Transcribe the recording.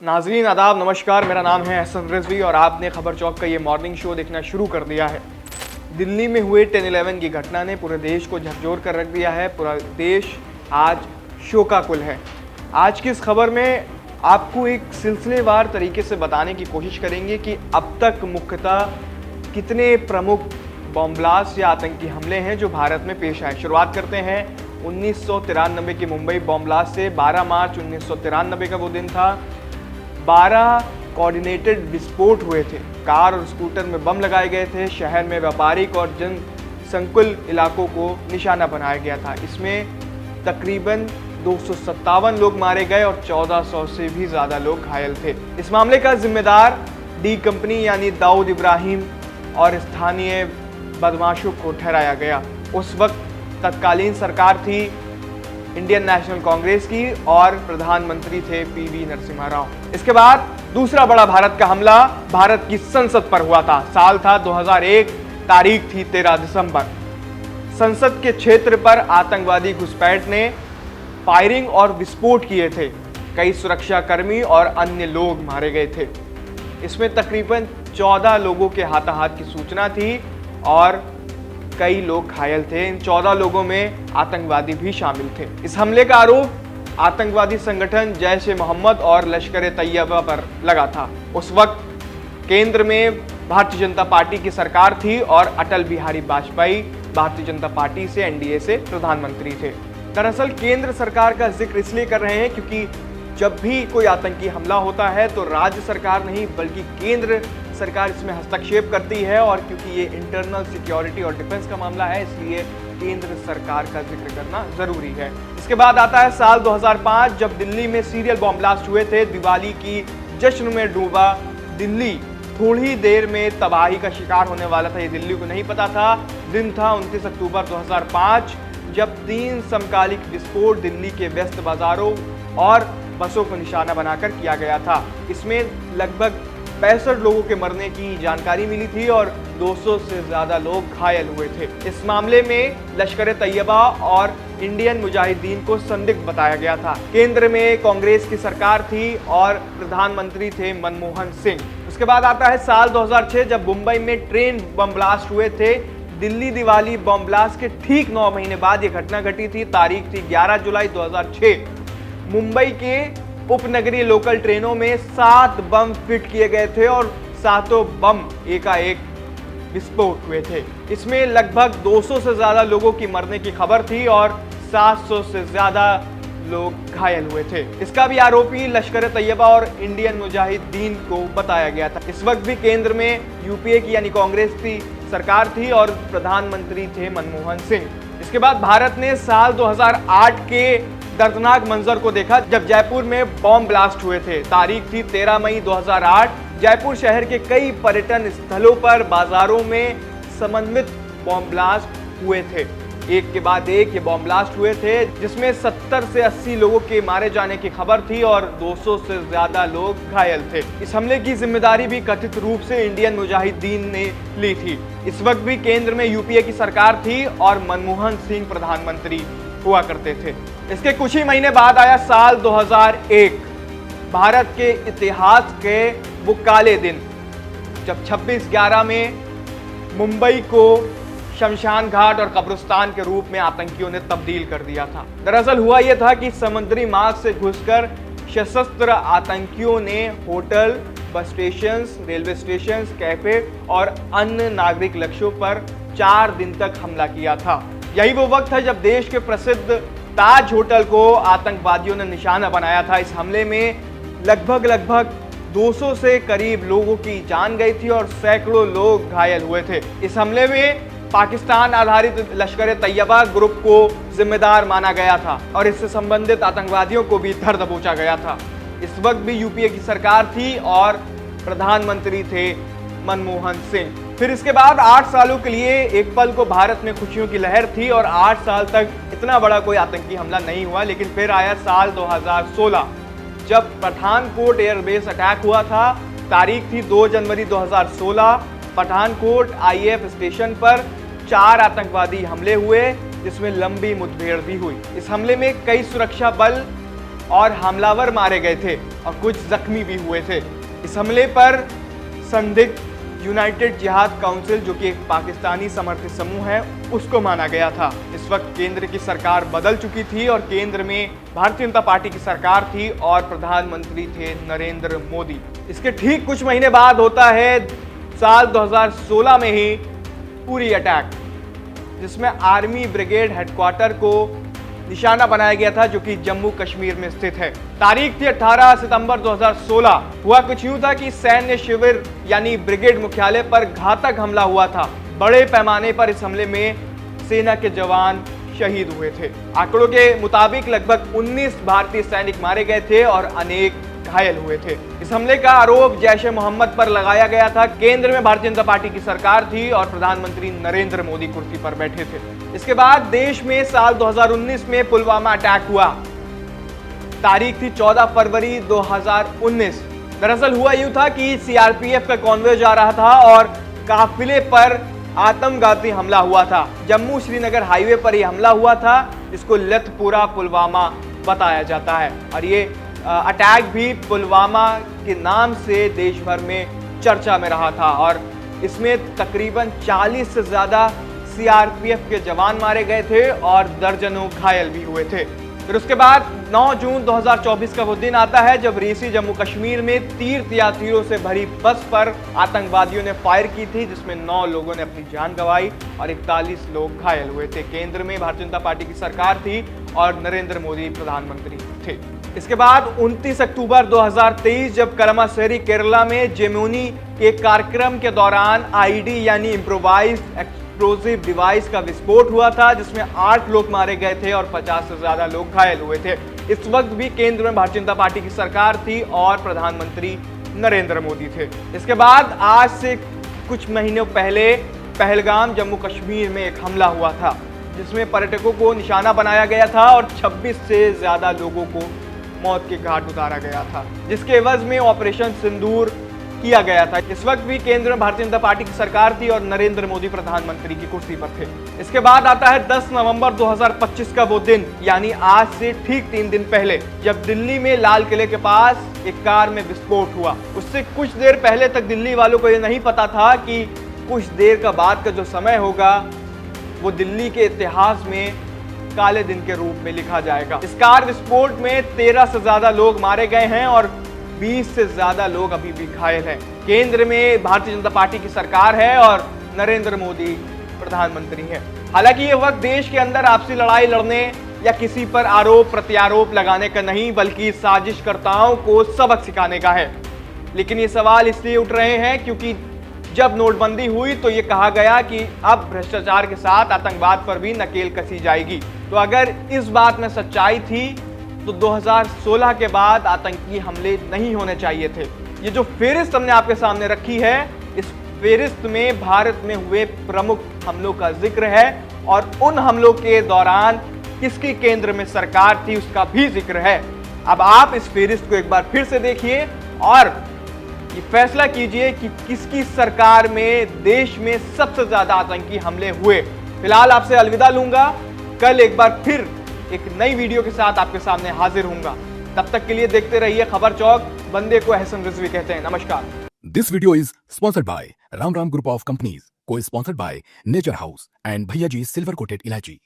नाजरीन आदाब नमस्कार, मेरा नाम है एहसन रिजवी और आपने खबर चौक का ये मॉर्निंग शो देखना शुरू कर दिया है। दिल्ली में हुए 10/11 की घटना ने पूरे देश को झकझोर कर रख दिया है। पूरा देश आज शोकाकुल है। आज की इस खबर में आपको एक सिलसिलेवार तरीके से बताने की कोशिश करेंगे कि अब तक मुख्यतः कितने प्रमुख बॉम्ब ब्लास्ट या आतंकी हमले हैं जो भारत में पेश आए। शुरुआत करते हैं 1993 की मुंबई बॉम्ब ब्लास्ट से। 12 मार्च 1993 का वो दिन था। 12 कोऑर्डिनेटेड विस्फोट हुए थे। कार और स्कूटर में बम लगाए गए थे। शहर में व्यापारिक और जन संकुल इलाकों को निशाना बनाया गया था। इसमें तकरीबन 257 लोग मारे गए और 1400 से भी ज़्यादा लोग घायल थे। इस मामले का जिम्मेदार डी कंपनी यानी दाऊद इब्राहिम और स्थानीय बदमाशों को ठहराया गया। उस वक्त तत्कालीन सरकार थी इंडियन नेशनल कांग्रेस की और प्रधानमंत्री थे पीवी नरसिम्हा राव। इसके बाद दूसरा बड़ा भारत का हमला भारत की संसद पर हुआ था। साल था 2001, तारीख थी 13 दिसंबर। संसद के क्षेत्र पर आतंकवादी घुसपैठ ने फायरिंग और विस्फोट किए थे। कई सुरक्षाकर्मी और अन्य लोग मारे गए थे। इसमें तकरीबन 14 लोगों के हाथाहाथ की सूचना थी और कई लोग घायल थे। इन 14 लोगों में आतंकवादी भी शामिल थे। इस हमले का आरोप आतंकवादी संगठन जैश-ए-मोहम्मद और लश्कर-ए-तैयबा पर लगा था। उस वक्त केंद्र में भारतीय जनता पार्टी की सरकार थी और अटल बिहारी वाजपेयी भारतीय जनता पार्टी से एनडीए से प्रधानमंत्री थे। दरअसल केंद्र सरकार का जिक्र इसलिए कर रहे हैं क्योंकि जब भी कोई आतंकी हमला होता है तो राज्य सरकार नहीं बल्कि केंद्र सरकार इसमें हस्तक्षेप करती है, और क्योंकि ये इंटरनल सिक्योरिटी और डिफेंस का मामला है इसलिए केंद्र सरकार का जिक्र करना जरूरी है। इसके बाद आता है साल 2005 जब दिल्ली में सीरियल बॉम्ब ब्लास्ट हुए थे। दिवाली की जश्न में डूबा दिल्ली थोड़ी देर में तबाही का शिकार होने वाला था। ये दिल्ली को नहीं पता था। दिन था 29 अक्टूबर 2005 जब 3 समकालिक विस्फोट दिल्ली के व्यस्त बाजारों और बसों को निशाना बनाकर किया गया था। इसमें लगभग 65 लोगों के मरने की जानकारी मिली थी और 200 से ज्यादा लोग घायल हुए थे। इस मामले में लश्कर-ए-तैयबा और इंडियन मुजाहिदीन को संदिग्ध बताया गया था। केंद्र में कांग्रेस की सरकार थी और प्रधानमंत्री थे मनमोहन सिंह। उसके बाद आता है साल 2006 जब मुंबई में ट्रेन बम ब्लास्ट हुए थे। दिल्ली दिवाली बम ब्लास्ट के ठीक 9 महीने बाद ये घटना घटी थी। तारीख थी 11 जुलाई 2006। मुंबई के उपनगरीय लोकल ट्रेनों में 7 बम फिट किए गए थे और 7 बम एकाएक विस्फोट हुए थे। इसमें लगभग 200 से ज्यादा लोगों की मरने की खबर थी और 700 से ज्यादा लोग घायल हुए थे। इसका भी आरोपी लश्कर-ए-तैयबा और इंडियन मुजाहिदीन को बताया गया था। इस वक्त भी केंद्र में यूपीए की यानी कांग्रेस की सरकार थी और प्रधानमंत्री थे मनमोहन सिंह। इसके बाद भारत ने साल 2008 के दर्दनाक मंजर को देखा जब जयपुर में बॉम्ब ब्लास्ट हुए थे। तारीख थी 13 मई 2008। जयपुर शहर के कई पर्यटन स्थलों पर बाजारों में समन्वित बॉम्ब ब्लास्ट हुए थे। एक के बाद एक ये बॉम्ब ब्लास्ट हुए थे जिसमें 70 से 80 लोगों के मारे जाने की खबर थी और 200 से ज्यादा लोग घायल थे। इस हमले की जिम्मेदारी भी कथित रूप से इंडियन मुजाहिदीन ने ली थी। इस वक्त भी केंद्र में यूपीए की सरकार थी और मनमोहन सिंह प्रधानमंत्री हुआ करते थे। इसके कुछ ही महीने बाद आया साल 2001, भारत के इतिहास के वो काले दिन जब 26/11 में मुंबई को शमशान घाट और कब्रिस्तान के रूप में आतंकियों ने तब्दील कर दिया था। दरअसल हुआ यह था कि समुद्री मार्ग से घुसकर सशस्त्र आतंकियों ने hotel, bus station, railway station, cafe और अन्य नागरिक लक्ष्यों पर 4 दिन तक हमला किया था। यही वो वक्त है जब देश के प्रसिद्ध ताज होटल को आतंकवादियों ने निशाना बनाया था। इस हमले में लगभग 200 से करीब लोगों की जान गई थी और सैकड़ों लोग घायल हुए थे। इस हमले में पाकिस्तान आधारित लश्कर-ए-तैयबा ग्रुप को जिम्मेदार माना गया था और इससे संबंधित आतंकवादियों को भी धर दबोचा गया था। इस वक्त भी यूपीए की सरकार थी और प्रधानमंत्री थे मनमोहन सिंह। फिर इसके बाद 8 सालों के लिए एक पल को भारत में खुशियों की लहर थी और 8 साल तक इतना बड़ा कोई आतंकी हमला नहीं हुआ। लेकिन फिर आया साल 2016 जब पठानकोट एयरबेस अटैक हुआ था। तारीख थी 2 जनवरी 2016। पठानकोट आईएएफ स्टेशन पर 4 आतंकवादी हमले हुए जिसमें लंबी मुठभेड़ भी हुई। इस हमले में कई सुरक्षा बल और हमलावर मारे गए थे और कुछ जख्मी भी हुए थे। इस हमले पर संदिग्ध यूनाइटेड जिहाद काउंसिल, जो कि एक पाकिस्तानी समर्थित समूह है, उसको माना गया था। इस वक्त केंद्र की सरकार बदल चुकी थी और केंद्र में भारतीय जनता पार्टी की सरकार थी और प्रधानमंत्री थे नरेंद्र मोदी। इसके ठीक कुछ महीने बाद होता है साल 2016 में ही पुरी अटैक, जिसमें आर्मी ब्रिगेड हेडक्वार्टर को निशाना बनाया गया था, जो कि जम्मू कश्मीर में स्थित है। तारीख थी 18 सितंबर 2016। हुआ कुछ यूं था कि सैन्य शिविर यानी ब्रिगेड मुख्यालय पर घातक हमला हुआ था। बड़े पैमाने पर इस हमले में सेना के जवान शहीद हुए थे। आंकड़ों के मुताबिक लगभग 19 भारतीय सैनिक मारे गए थे और अनेक घायल हुए थे। इस हमले का आरोप जैश ए मोहम्मद पर लगाया गया था। केंद्र में भारतीय जनता पार्टी की सरकार थी और प्रधानमंत्री नरेंद्र मोदी कुर्सी पर बैठे थे। इसके बाद देश में साल 2019 में पुलवामा अटैक हुआ। तारीख थी 14 फरवरी 2019। दरअसल हुआ यूं था कि सीआरपीएफ का कॉन्वॉय जा रहा था और काफिले पर आत्मघाती हमला हुआ था। जम्मू श्रीनगर हाईवे पर यह हमला हुआ था, जिसको लतपुरा पुलवामा बताया जाता है। और ये अटैक भी पुलवामा के नाम से देश भर में चर्चा में रहा था और इसमें तकरीबन 40 से ज्यादा सीआरपीएफ के जवान मारे गए थे और दर्जनों घायल भी हुए थे। फिर उसके बाद 9 जून 2024 का वो दिन आता है जब रीसी जम्मू कश्मीर में तीरों से भरी बस पर आतंकवादियों ने फायर की थी, जिसमें 9 लोगों ने अपनी जान गंवाई और 41 लोग घायल हुए थे। केंद्र में भारतीय जनता पार्टी की सरकार थी और नरेंद्र मोदी प्रधानमंत्री थे। इसके बाद 29 अक्टूबर 2023 जब कलमासरी केरला में जेमुनी के कार्यक्रम के दौरान आईडी यानी इम्प्रोवाइज्ड एक्सप्लोसिव डिवाइस का विस्फोट हुआ था, जिसमें 8 लोग मारे गए थे और 50 से ज्यादा लोग घायल हुए थे। इस वक्त भी केंद्र में भारतीय जनता पार्टी की सरकार थी और प्रधानमंत्री नरेंद्र मोदी थे। इसके बाद आज से कुछ महीनों पहले पहलगाम जम्मू कश्मीर में एक हमला हुआ था, जिसमें पर्यटकों को निशाना बनाया गया था और 26 से ज्यादा लोगों को मौत के घाट उतारा गया था, जिसके एवज में ऑपरेशन सिंदूर किया गया था। इस वक्त भी केंद्र में भारतीय जनता पार्टी की सरकार थी और नरेंद्र मोदी प्रधानमंत्री की कुर्सी पर थे। इसके बाद आता है 10 नवंबर 2025 का वो दिन, यानी आज से ठीक 3 दिन पहले, जब दिल्ली में लाल किले के पास एक कार में विस्फोट हुआ। उससे कुछ देर पहले तक दिल्ली वालों को यह नहीं पता था कि कुछ देर का बाद का जो समय होगा वो दिल्ली के इतिहास में काले दिन के रूप में लिखा जाएगा। इस कार विस्फोट में 13 से ज्यादा लोग मारे गए हैं और 20 से ज्यादा लोग अभी भी घायल हैं। केंद्र में भारतीय जनता पार्टी की सरकार है और नरेंद्र मोदी प्रधानमंत्री हैं। हालांकि ये वक्त देश के अंदर आपसी लड़ाई लड़ने या किसी पर आरोप प्रत्यारोप लगाने का नहीं, बल्कि साजिशकर्ताओं को सबक सिखाने का है। लेकिन ये सवाल इसलिए उठ रहे हैं क्योंकि जब नोटबंदी हुई तो ये कहा गया कि अब भ्रष्टाचार के साथ आतंकवाद पर भी नकेल कसी जाएगी। तो अगर इस बात में सच्चाई थी तो 2016 के बाद आतंकी हमले नहीं होने चाहिए थे। ये जो फेहरिस्त हमने आपके सामने रखी है, इस फेहरिस्त में भारत में हुए प्रमुख हमलों का जिक्र है और उन हमलों के दौरान किसकी केंद्र में सरकार थी उसका भी जिक्र है। अब आप इस फेहरिस्त को एक बार फिर से देखिए और ये फैसला कीजिए कि किसकी सरकार में देश में सबसे ज्यादा आतंकी हमले हुए। फिलहाल आपसे अलविदा लूंगा, कल एक बार फिर एक नई वीडियो के साथ आपके सामने हाजिर होऊंगा। तब तक के लिए देखते रहिए खबर चौक। बंदे को एहसन रिजवी कहते हैं। नमस्कार। This video is sponsored by Ram Ram group of companies, co sponsored by nature house and Bhaiya ji silver coated इलायची।